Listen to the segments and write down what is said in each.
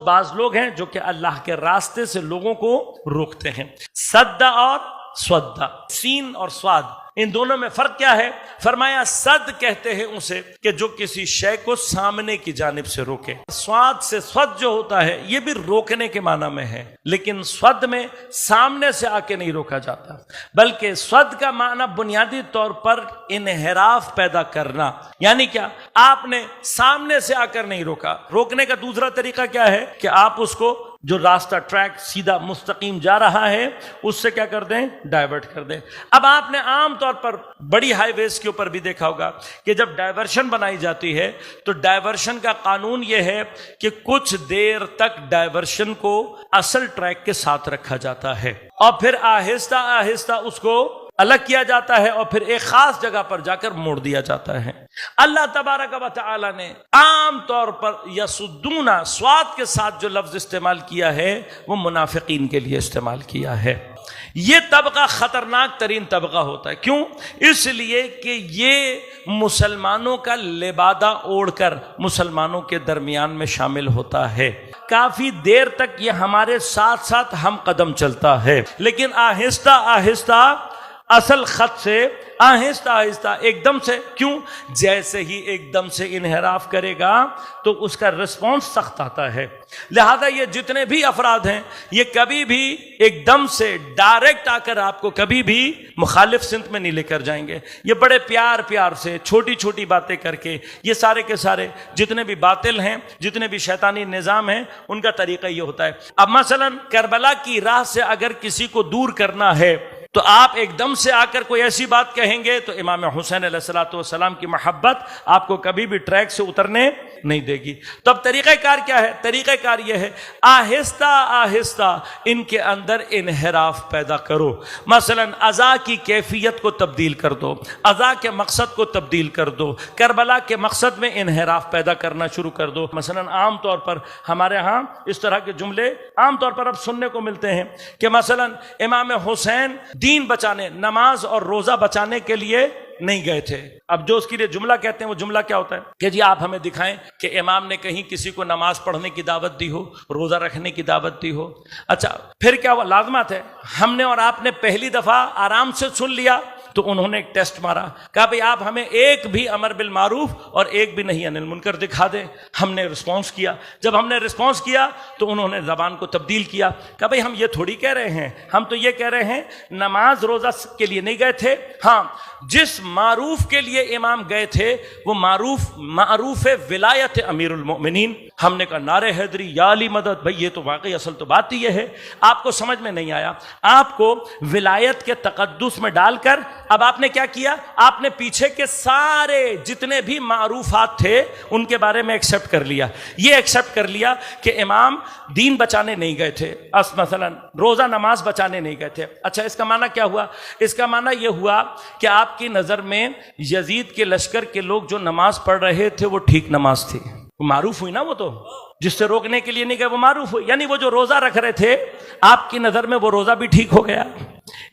बाज लोग हैं जो कि अल्लाह के रास्ते से लोगों को रोकते हैं। सद्दा और स्वद्दा, सीन और स्वाद, इन दोनों में फर्क क्या है? फरमाया सद कहते हैं उसे कि जो किसी शय को सामने की जानिब से रोके। स्वाद से स्वद जो होता है ये भी रोकने के माना में है, लेकिन स्वद में सामने से आके नहीं रोका जाता, बल्कि स्वद का माना बुनियादी तौर पर इन्हिराफ पैदा करना। यानी क्या? आपने सामने से आकर नहीं रोका। रोकने का दूसरा तरीका क्या है कि आप उसको जो रास्ता ट्रैक सीधा मुस्तकीम जा रहा है उससे क्या कर दें? डाइवर्ट कर दें। अब आपने आम तौर पर बड़ी हाईवेज के ऊपर भी देखा होगा कि जब डाइवर्शन बनाई जाती है तो डाइवर्शन का कानून यह है कि कुछ देर तक डाइवर्शन को असल ट्रैक के साथ रखा जाता है और फिर आहिस्ता आहिस्ता उसको अलग किया जाता है और फिर एक खास जगह पर जाकर मोड़ दिया जाता है। अल्लाह तबारक व तआला ने आम तौर पर यसुद्दूना स्वाद के साथ जो लफ्ज इस्तेमाल किया है वो मुनाफिकीन के लिए इस्तेमाल किया है। ये तबका खतरनाक तरीन तबका होता है। क्यों? इसलिए कि ये मुसलमानों का लिबादा ओढ़कर मुसलमानों के दरमियान में शामिल होता है। काफी देर तक ये हमारे साथ साथ हम कदम चलता है, लेकिन आहिस्ता आहिस्ता असल खत से आहिस्ता आहिस्ता एकदम से, क्यों? जैसे ही एकदम से इन्हिराफ करेगा तो उसका रिस्पॉन्स सख्त आता है। लिहाजा ये जितने भी अफराद हैं ये कभी भी एकदम से डायरेक्ट आकर आपको कभी भी मुखालिफ सिंत में नहीं लेकर जाएंगे। ये बड़े प्यार प्यार से छोटी छोटी बातें करके ये सारे के सारे जितने भी बातिल हैं, जितने भी शैतानी निज़ाम हैं, उनका तरीका ये होता है। अब मसलन करबला की राह से अगर किसी को दूर करना है तो आप एकदम से आकर कोई ऐसी बात कहेंगे तो इमाम हुसैन अलैहिस्सलाम की मोहब्बत आपको कभी भी ट्रैक से उतरने नहीं देगी। तो अब तरीक़ाकार क्या है? तरीक़ाकार यह है आहिस्ता आहिस्ता इनके अंदर इन्हिराफ पैदा करो। मसलन अज़ा की कैफियत को तब्दील कर दो, अज़ा के मकसद को तब्दील कर दो, करबला के मकसद में इन्हिराफ पैदा करना शुरू कर दो। मसलन आम तौर पर हमारे यहाँ इस तरह के जुमले आम तौर पर अब सुनने को मिलते हैं कि मसलन इमाम हुसैन दीन बचाने, नमाज और रोजा बचाने के लिए नहीं गए थे। अब जो उसके लिए जुमला कहते हैं वो जुमला क्या होता है कि जी आप हमें दिखाएं कि इमाम ने कहीं किसी को नमाज पढ़ने की दावत दी हो, रोजा रखने की दावत दी हो। अच्छा, फिर क्या हुआ? लाजमत है हमने और आपने पहली दफा आराम से सुन लिया तो उन्होंने एक टेस्ट मारा, कहा भाई आप हमें एक भी अमर बिल मारूफ और एक भी नहीं अनिल मुनकर दिखा दें। हमने रिस्पॉन्स किया। जब हमने रिस्पॉन्स किया तो उन्होंने ज़बान को तब्दील किया, कहा भाई हम ये थोड़ी कह रहे हैं, हम तो ये कह रहे हैं नमाज रोज़ा के लिए नहीं गए थे। हाँ, जिस मारूफ के लिए इमाम गए थे वो मारूफ विलायत अमीरुल मोमिनीन। हमने कहा नारे हैदरी या अली मदद। भाई ये तो वाकई असल तो बात ही ये है, आपको समझ में नहीं आया। आपको विलायत के तकद्दुस में डालकर अब आपने क्या किया? आपने पीछे के सारे जितने भी मारूफात थे उनके बारे में एक्सेप्ट कर लिया। ये एक्सेप्ट कर लिया कि इमाम दीन बचाने नहीं गए थे, मसलन रोजा नमाज बचाने नहीं गए थे। अच्छा, इसका माना क्या हुआ? इसका माना यह हुआ कि आपकी नजर में यजीद के लश्कर के लोग जो नमाज पढ़ रहे थे वो ठीक नमाज थी, मारूफ हुई ना। वो तो जिससे रोकने के लिए नहीं गए वो मारूफ हुई, यानी वो जो रोजा रख रहे थे आपकी नजर में वो रोजा भी ठीक हो गया।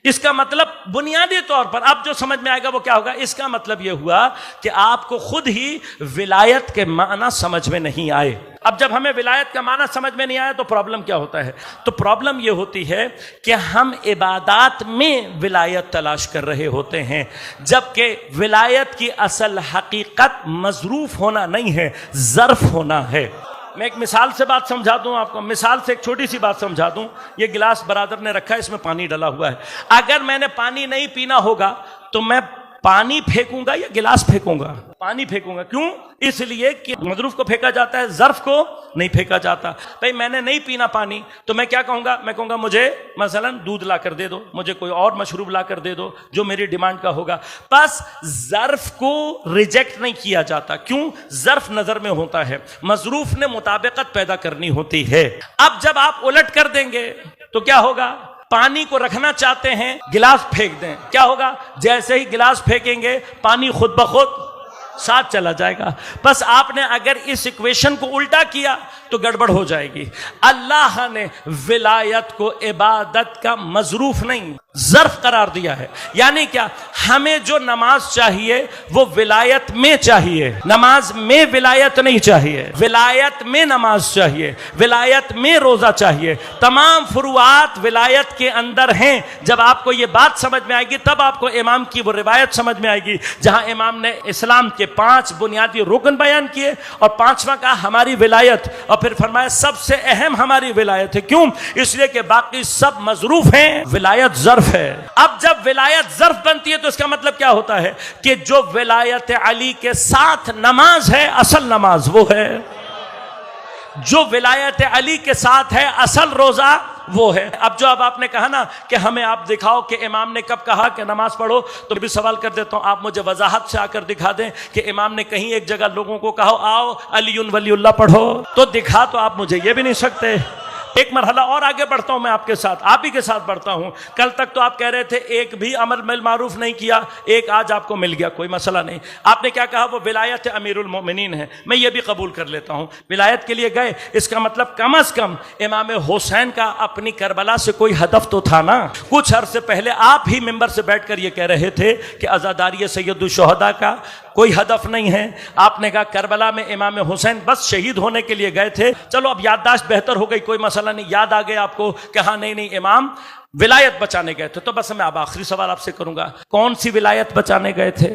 इसका मतलब बुनियादी तौर पर अब जो समझ में आएगा वो क्या होगा? इसका मतलब यह हुआ कि आपको खुद ही विलायत के माना समझ में नहीं आए। अब जब हमें विलायत का माना समझ में नहीं आया तो प्रॉब्लम क्या होता है? तो प्रॉब्लम यह होती है कि हम इबादात में विलायत तलाश कर रहे होते हैं, जबकि विलायत की असल हकीकत मजरूफ होना नहीं है, ज़र्फ होना है। मैं एक मिसाल से बात समझा दूं आपको, मिसाल से एक छोटी सी बात समझा दूं। ये गिलास बरादर ने रखा है, इसमें पानी डला हुआ है। अगर मैंने पानी नहीं पीना होगा तो मैं पानी फेंकूंगा या गिलास फेंकूंगा? पानी फेंकूंगा। क्यों? इसलिए कि मजरूफ को फेंका जाता है, ज़र्फ को नहीं फेंका जाता। भाई मैंने नहीं पीना पानी तो मैं क्या कहूंगा? मैं कहूंगा मुझे मसलन दूध ला कर दे दो, मुझे कोई और मशरूब ला कर दे दो जो मेरी डिमांड का होगा। बस ज़र्फ को रिजेक्ट नहीं किया जाता। क्यों? ज़र्फ नजर में होता है, मजरूफ ने मुताबिकत पैदा करनी होती है। अब जब आप उलट कर देंगे तो क्या होगा? पानी को रखना चाहते हैं, गिलास फेंक दें, क्या होगा? जैसे ही गिलास फेंकेंगे पानी खुद ब खुद साथ चला जाएगा। बस आपने अगर इस इक्वेशन को उल्टा किया तो गड़बड़ हो जाएगी। अल्लाह ने विलायत को इबादत का मजरूफ नहीं, ज़र्फ करार दिया है। यानी क्या, हमें जो नमाज चाहिए वो विलायत में चाहिए, नमाज में विलायत नहीं चाहिए। विलायत में नमाज चाहिए, विलायत में रोजा चाहिए। तमाम फुरुआत विलायत के अंदर हैं। जब आपको ये बात समझ में आएगी तब आपको इमाम की वो रिवायत समझ में आएगी जहां इमाम ने इस्लाम के 5 बुनियादी रुकन बयान किए और 5वां कहा हमारी विलायत, और फिर फरमाया सबसे अहम हमारी विलायत है। क्यों? इसलिए कि बाकी सब मजरूफ हैं, विलायत ज़र्फ है। अब जब विलायत ज़र्फ बनती है तो इसका मतलब क्या होता है कि जो विलायत अली के साथ नमाज है असल नमाज वो है, जो विलायत अली के साथ है असल रोजा वो है। अब आपने कहा ना कि हमें आप दिखाओ कि इमाम ने कब कहा कि नमाज पढ़ो, तो भी सवाल कर देता हूं, आप मुझे वजाहत से आकर दिखा दें कि इमाम ने कहीं एक जगह लोगों को कहा आओ अलीउन वलीउल्लाह पढ़ो, तो दिखा तो आप मुझे ये भी नहीं सकते। एक मरहला और आगे बढ़ता हूं मैं आपके साथ, आप ही के साथ बढ़ता हूं। कल तक तो आप कह रहे थे एक भी अमर बिल मारूफ नहीं किया, एक आज आपको मिल गया, कोई मसला नहीं। आपने क्या कहा, वो विलायत अमीरुल मोमिनीन है, मैं ये भी कबूल कर लेता हूं। विलायत के लिए गए, इसका मतलब कम अज कम इमाम हुसैन का अपनी करबला से कोई हदफ तो था ना। कुछ अरसे पहले आप ही मिंबर से बैठकर ये कह रहे थे कि आज़ादारी सैयदुल शुहदा का कोई हदफ नहीं है। आपने कहा करबला में इमाम हुसैन बस शहीद होने के लिए गए थे। चलो अब याददाश्त बेहतर हो गई, कोई मसला नहीं, याद आ गया आपको कि हाँ नहीं इमाम विलायत बचाने गए थे। तो बस मैं अब आखिरी सवाल आपसे करूंगा, कौन सी विलायत बचाने गए थे?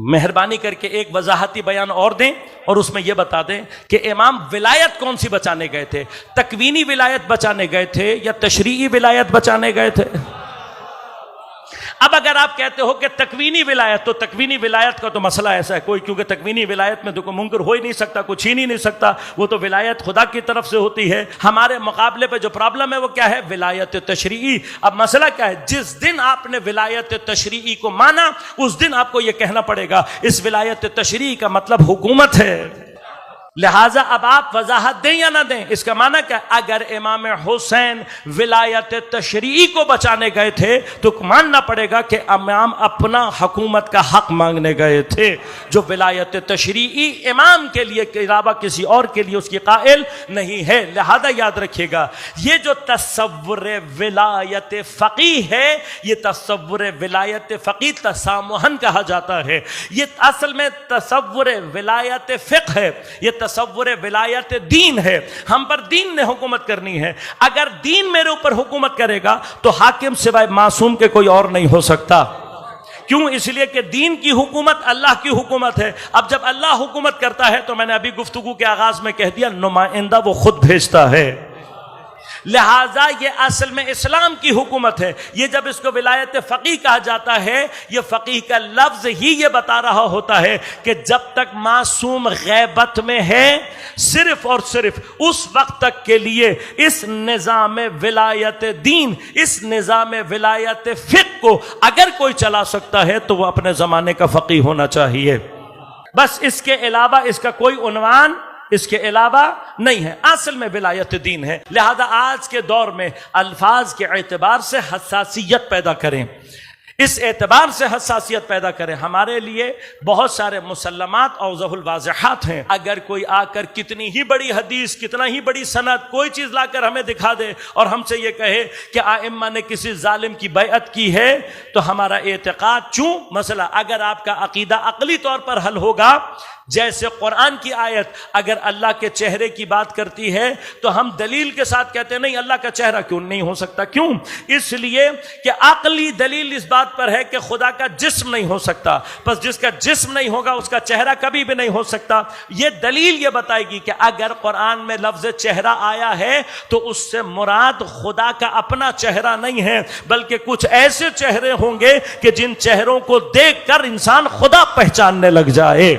मेहरबानी करके एक वजाहती बयान और दें और उसमें यह बता दें कि इमाम विलायत कौन सी बचाने गए थे, तकवीनी विलायत बचाने गए थे या तशरीई विलायत बचाने गए थे? अब अगर आप कहते हो कि तकवीनी विलायत, तो तकवीनी विलायत का तो मसला ऐसा है कोई, क्योंकि तकवीनी विलायत में तो कोई मुनकर हो ही नहीं सकता, कुछ छीन ही नहीं सकता, वो तो विलायत खुदा की तरफ से होती है। हमारे मुकाबले पे जो प्रॉब्लम है वो क्या है, विलायत तशरीई। अब मसला क्या है, जिस दिन आपने विलायत तशरीई को माना उस दिन आपको यह कहना पड़ेगा इस विलायत तशरीई का मतलब हुकूमत है। लिहाजा अब आप वजाहत दें या ना दें, इसका माना क्या, अगर इमाम हुसैन विलायत तशरीई को बचाने गए थे तो मानना पड़ेगा कि इमाम अपना हुकूमत का हक मांगने गए थे। जो विलायत तशरीई इमाम के लिए के अलावा किसी और के लिए उसकी कायल नहीं है। लिहाजा याद रखिएगा, ये जो तसव्वुर विलायत फ़क़ी है, ये तसव्वुर विलायत फ़क़ी तसामुहन कहा जाता है। ये असल में तसव्वुर विलायत फ़िक़्ह है, ये तसव्वुर विलायत दीन है। हम पर दीन ने हुकूमत करनी है। अगर दीन मेरे ऊपर हुकूमत करेगा तो हाकिम सिवाय मासूम के कोई और नहीं हो सकता। क्यों? इसलिए कि दीन की हुकूमत अल्लाह की हुकूमत है। अब जब अल्लाह हुकूमत करता है तो मैंने अभी गुफ्तगू के आगाज में कह दिया, नुमाइंदा वो खुद भेजता है। लिहाजा ये असल में इस्लाम की हुकूमत है। ये जब इसको विलायत फ़क़ी कहा जाता है, ये फ़क़ी का लफ्ज़ ही ये बता रहा होता है कि जब तक मासूम गैबत में है, सिर्फ और सिर्फ उस वक्त तक के लिए इस निज़ाम विलायत दीन, इस निज़ाम विलायत फ़िक़्ह को अगर कोई चला सकता है तो वह अपने ज़माने का फ़क़ी होना चाहिए। बस इसके अलावा इसका कोई उन्वान इसके अलावा नहीं है। असल में विलायत दीन है। लिहाजा आज के दौर में अल्फाज के एतबार से हसासियत पैदा करें, इस एतबार से हसासियत पैदा करें। हमारे लिए बहुत सारे मुसल्लमात और ज़हुल वाज़िहात हैं। अगर कोई आकर कितनी ही बड़ी हदीस, कितना ही बड़ी सनद, कोई चीज़ लाकर हमें दिखा दे और हमसे ये कहे कि आइम्मा ने किसी जालिम की बैअत की है, तो हमारा एतक़ाद चूँ मसला, अगर आपका अक़ीदा अक़ली तौर पर हल होगा, जैसे कुरान की आयत अगर अल्लाह के चेहरे की बात करती है तो हम दलील के साथ कहते हैं नहीं अल्लाह का चेहरा क्यों नहीं हो सकता। क्यों? इसलिए कि अक़ली दलील इस बात पर है कि खुदा का जिस्म नहीं हो सकता, बस जिसका जिस्म नहीं होगा उसका चेहरा कभी भी नहीं हो सकता। यह दलील यह बताएगी कि अगर कुरान में लफ्ज़ चेहरा आया है तो उससे मुराद खुदा का अपना चेहरा नहीं है, बल्कि कुछ ऐसे चेहरे होंगे कि जिन चेहरों को देखकर इंसान खुदा पहचानने लग जाए।